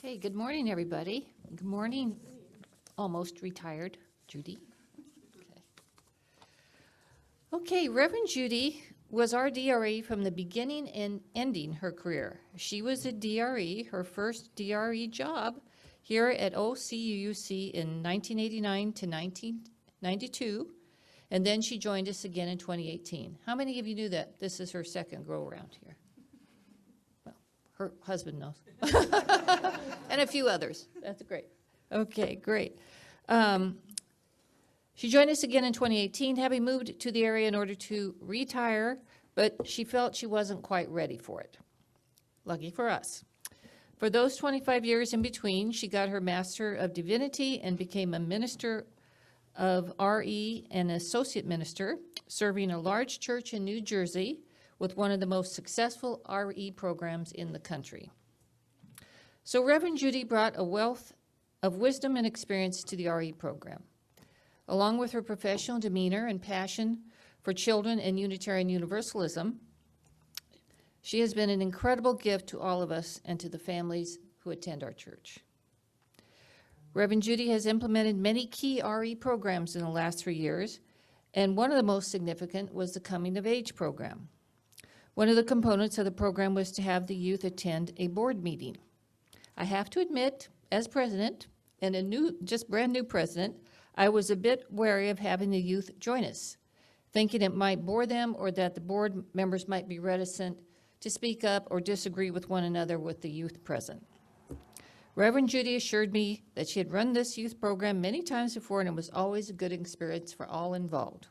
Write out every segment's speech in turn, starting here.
Okay, good morning, everybody. Good morning, almost retired Judy. Okay, Reverend Judy was our DRE from the beginning and ending her career. She was a DRE, her first DRE job here at OCUUC in 1989 to 1992, and then she joined us again in 2018. How many of you knew that this is her second go-around here? Well, her husband knows. And a few others. That's great. Okay, great. She joined us again in 2018, having moved to the area in order to retire, but she felt she wasn't quite ready for it. Lucky for us. For those 25 years in between, she got her Master of Divinity and became a minister of RE and associate minister, serving a large church in New Jersey with one of the most successful RE programs in the country. So Reverend Judy brought a wealth of wisdom and experience to the RE program. Along with her professional demeanor and passion for children and Unitarian Universalism, she has been an incredible gift to all of us and to the families who attend our church. Reverend Judy has implemented many key RE programs in the last 3 years, and one of the most significant was the Coming of Age program. One of the components of the program was to have the youth attend a board meeting. I have to admit, as president, and just brand new president, I was a bit wary of having the youth join us, thinking it might bore them or that the board members might be reticent to speak up or disagree with one another with the youth present. Reverend Judy assured me that she had run this youth program many times before and it was always a good experience for all involved.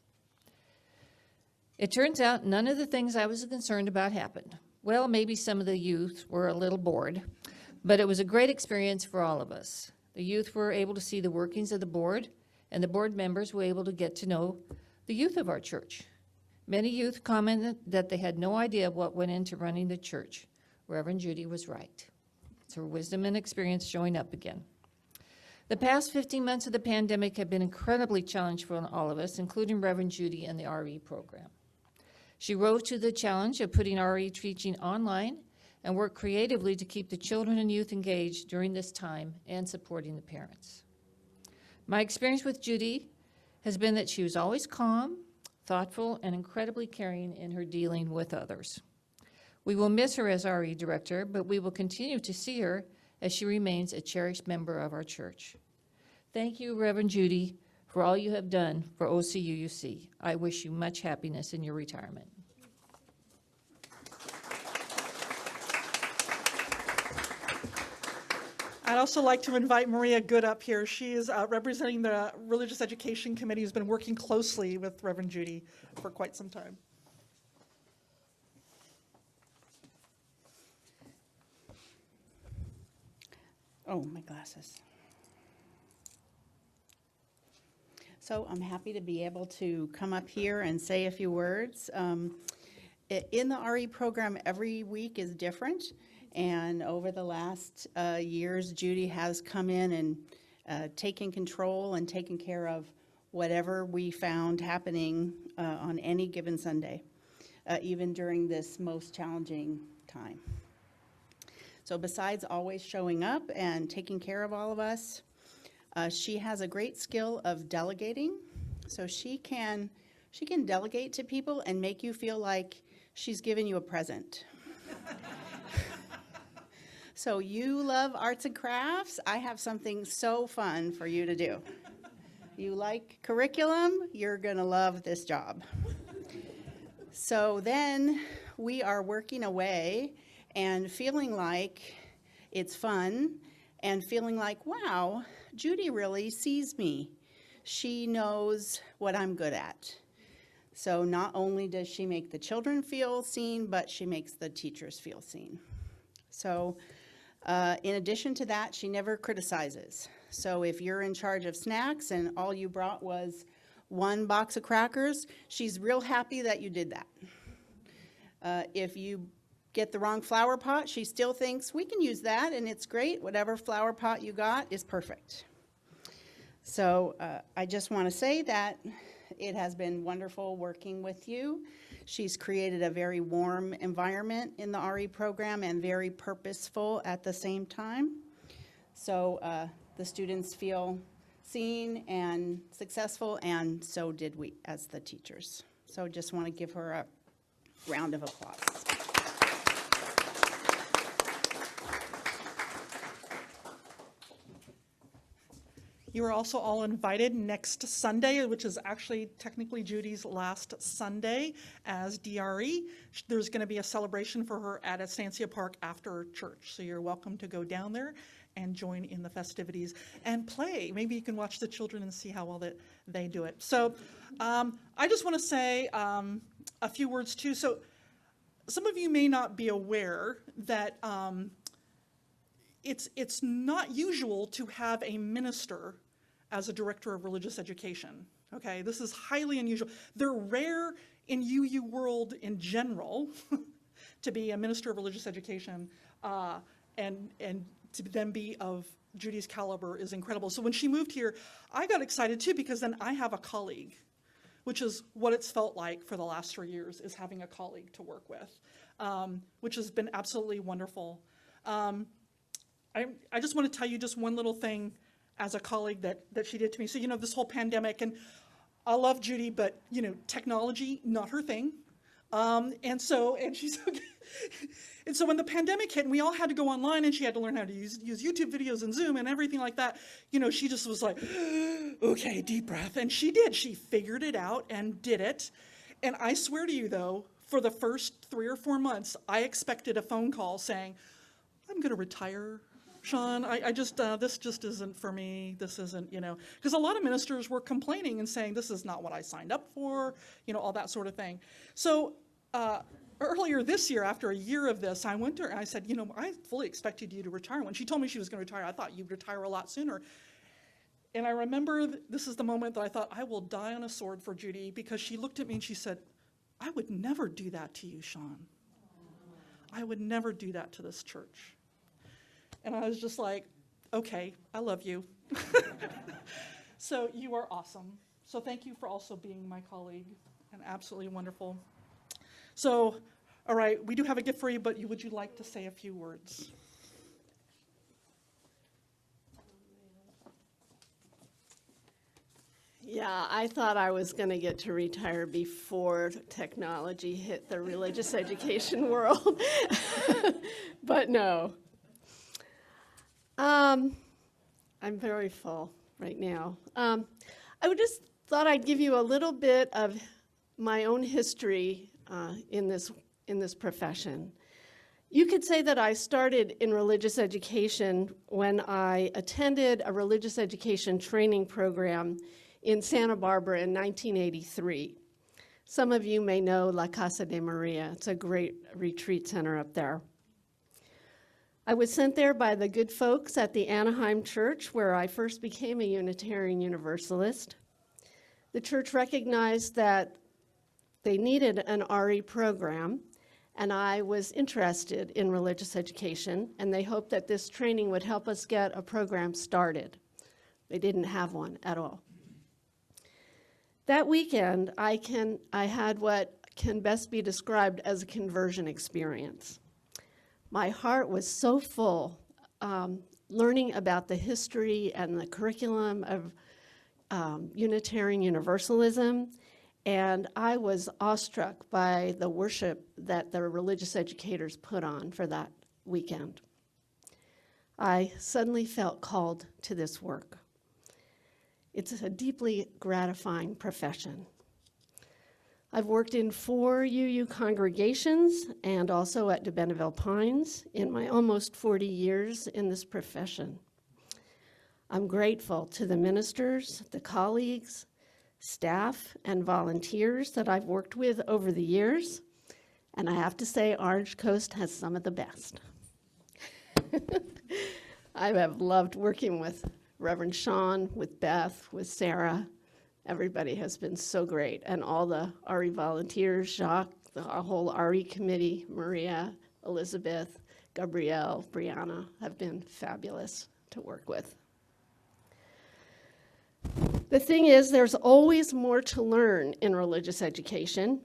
It turns out none of the things I was concerned about happened. Well, maybe some of the youth were a little bored, but it was a great experience for all of us. The youth were able to see the workings of the board, and the board members were able to get to know the youth of our church. Many youth commented that they had no idea what went into running the church. Reverend Judy was right. It's her wisdom and experience showing up again. The past 15 months of the pandemic have been incredibly challenging for all of us, including Reverend Judy and the RE program. She rose to the challenge of putting RE teaching online and worked creatively to keep the children and youth engaged during this time and supporting the parents. My experience with Judy has been that she was always calm, thoughtful, and incredibly caring in her dealing with others. We will miss her as RE director, but we will continue to see her as she remains a cherished member of our church. Thank you, Reverend Judy, for all you have done for OCUUC. I wish you much happiness in your retirement. I'd also like to invite Maria Good up here. She is representing the Religious Education Committee, who's been working closely with Reverend Judy for quite some time. Oh, my glasses. So I'm happy to be able to come up here and say a few words. In the RE program, every week is different. And over the last years, Judy has come in and taken control and taken care of whatever we found happening on any given Sunday, even during this most challenging time. So besides always showing up and taking care of all of us, she has a great skill of delegating. So she can delegate to people and make you feel like she's giving you a present. So you love arts and crafts, I have something so fun for you to do. You like curriculum, you're gonna love this job. So then we are working away and feeling like it's fun and feeling like, wow, Judy really sees me. She knows what I'm good at. So not only does she make the children feel seen, but she makes the teachers feel seen. So in addition to that, she never criticizes. So if you're in charge of snacks and all you brought was one box of crackers, she's real happy that you did that. If you get the wrong flower pot, she still thinks we can use that and it's great. Whatever flower pot you got is perfect. So I just want to say that it has been wonderful working with you. She's created a very warm environment in the RE program and very purposeful at the same time. So the students feel seen and successful, and so did we as the teachers. So just want to give her a round of applause. You are also all invited next Sunday, which is actually technically Judy's last Sunday as DRE. There's going to be a celebration for her at Estancia Park after church, so you're welcome to go down there and join in the festivities and play. Maybe you can watch the children and see how well that they do it. So I just want to say a few words too. So some of you may not be aware that it's not usual to have a minister as a director of religious education. Okay, this is highly unusual. They're rare in UU world in general to be a minister of religious education, and to then be of Judy's caliber is incredible. So when she moved here, I got excited too, because then I have a colleague, which is what it's felt like for the last 3 years, is having a colleague to work with, which has been absolutely wonderful. I just want to tell you just one little thing as a colleague that she did to me. So, this whole pandemic, and I love Judy, but, technology, not her thing. And so when the pandemic hit and we all had to go online and she had to learn how to use YouTube videos and Zoom and everything like that, she just was like, okay, deep breath. And she did. She figured it out and did it. And I swear to you, though, for the first 3 or 4 months, I expected a phone call saying, I'm going to retire, Sean. I just, this just isn't for me. This isn't, because a lot of ministers were complaining and saying, this is not what I signed up for, all that sort of thing. So earlier this year, after a year of this, I went to her and I said, I fully expected you to retire. When she told me she was going to retire, I thought you'd retire a lot sooner. And I remember this is the moment that I thought, I will die on a sword for Judy, because she looked at me and she said, I would never do that to you, Sean. I would never do that to this church. And I was just like, okay, I love you. So you are awesome. So thank you for also being my colleague, and absolutely wonderful. So, all right, we do have a gift for you, but would you like to say a few words? Yeah, I thought I was going to get to retire before technology hit the religious education world, but no. I'm very full right now. I would just thought I'd give you a little bit of my own history in this profession. You could say that I started in religious education when I attended a religious education training program in Santa Barbara in 1983. Some of you may know La Casa de Maria. It's a great retreat center up there. I was sent there by the good folks at the Anaheim Church, where I first became a Unitarian Universalist. The church recognized that they needed an RE program, and I was interested in religious education, and they hoped that this training would help us get a program started. They didn't have one at all. That weekend, I had what can best be described as a conversion experience. My heart was so full, learning about the history and the curriculum of Unitarian Universalism, and I was awestruck by the worship that the religious educators put on for that weekend. I suddenly felt called to this work. It's a deeply gratifying profession. I've worked in 4 UU congregations and also at de Benneville Pines in my almost 40 years in this profession. I'm grateful to the ministers, the colleagues, staff, and volunteers that I've worked with over the years, and I have to say Orange Coast has some of the best. I have loved working with Reverend Sean, with Beth, with Sarah. Everybody has been so great, and all the RE volunteers, Jacques, the whole RE committee, Maria, Elizabeth, Gabrielle, Brianna, have been fabulous to work with. The thing is, there's always more to learn in religious education.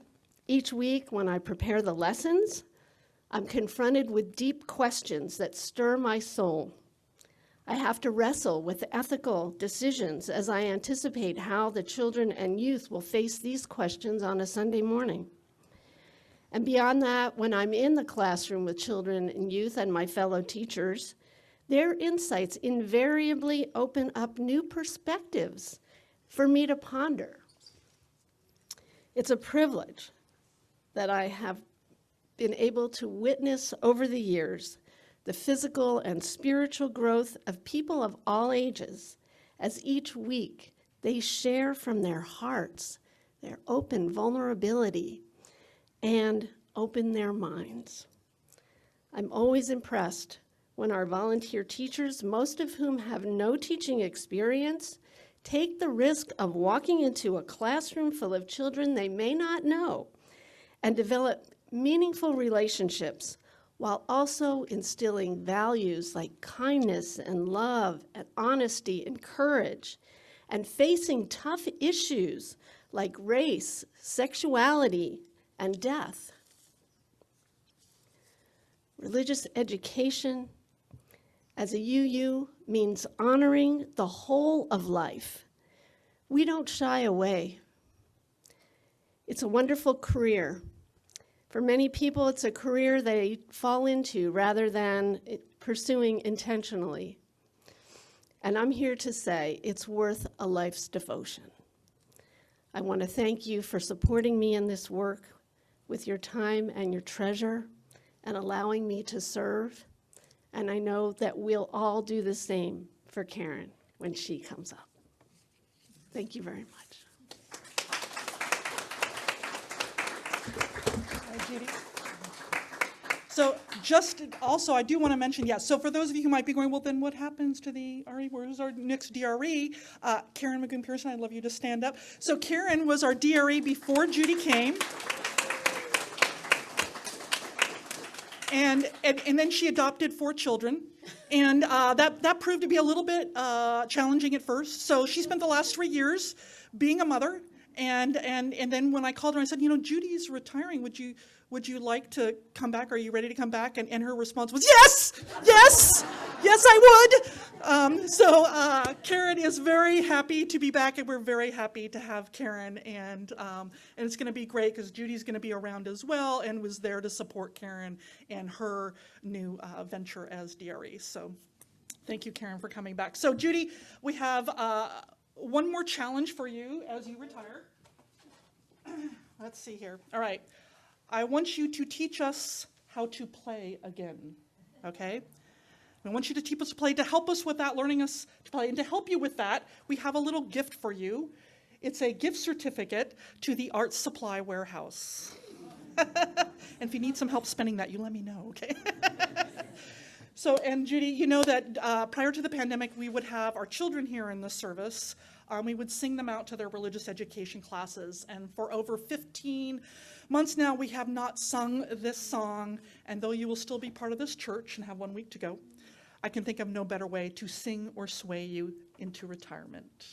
Each week when I prepare the lessons, I'm confronted with deep questions that stir my soul. I have to wrestle with ethical decisions as I anticipate how the children and youth will face these questions on a Sunday morning. And beyond that, when I'm in the classroom with children and youth and my fellow teachers, their insights invariably open up new perspectives for me to ponder. It's a privilege that I have been able to witness over the years the physical and spiritual growth of people of all ages as each week they share from their hearts their open vulnerability and open their minds. I'm always impressed when our volunteer teachers, most of whom have no teaching experience, take the risk of walking into a classroom full of children they may not know and develop meaningful relationships while also instilling values like kindness and love and honesty and courage, and facing tough issues like race, sexuality, and death. Religious education as a UU means honoring the whole of life. We don't shy away. It's a wonderful career. For many people, it's a career they fall into rather than pursuing intentionally. And I'm here to say it's worth a life's devotion. I want to thank you for supporting me in this work with your time and your treasure and allowing me to serve. And I know that we'll all do the same for Karen when she comes up. Thank you very much. Judy. So just also, I do want to mention, so for those of you who might be going, well, then what happens to the RE? Where's our next DRE? Karen McGoon-Pearson, I'd love you to stand up. So Karen was our DRE before Judy came. And then she adopted 4 children. And that proved to be a little bit challenging at first. So she spent the last 3 years being a mother. And then when I called her, I said, Judy's retiring. Would you like to come back? Are you ready to come back? And her response was, yes, I would. So Karen is very happy to be back, and we're very happy to have Karen. And it's going to be great because Judy's going to be around as well and was there to support Karen and her new venture as DRE. So thank you, Karen, for coming back. So Judy, we have one more challenge for you as you retire. Let's see here. All right. I want you to teach us how to play again, okay? I want you to teach us to play, to help us with that, learning us to play. And to help you with that, we have a little gift for you. It's a gift certificate to the Art Supply Warehouse. And if you need some help spending that, you let me know, okay? So, and Judy, you know that prior to the pandemic, we would have our children here in the service. We would sing them out to their religious education classes. And for over 15 months now, we have not sung this song. And though you will still be part of this church and have 1 week to go, I can think of no better way to sing or sway you into retirement.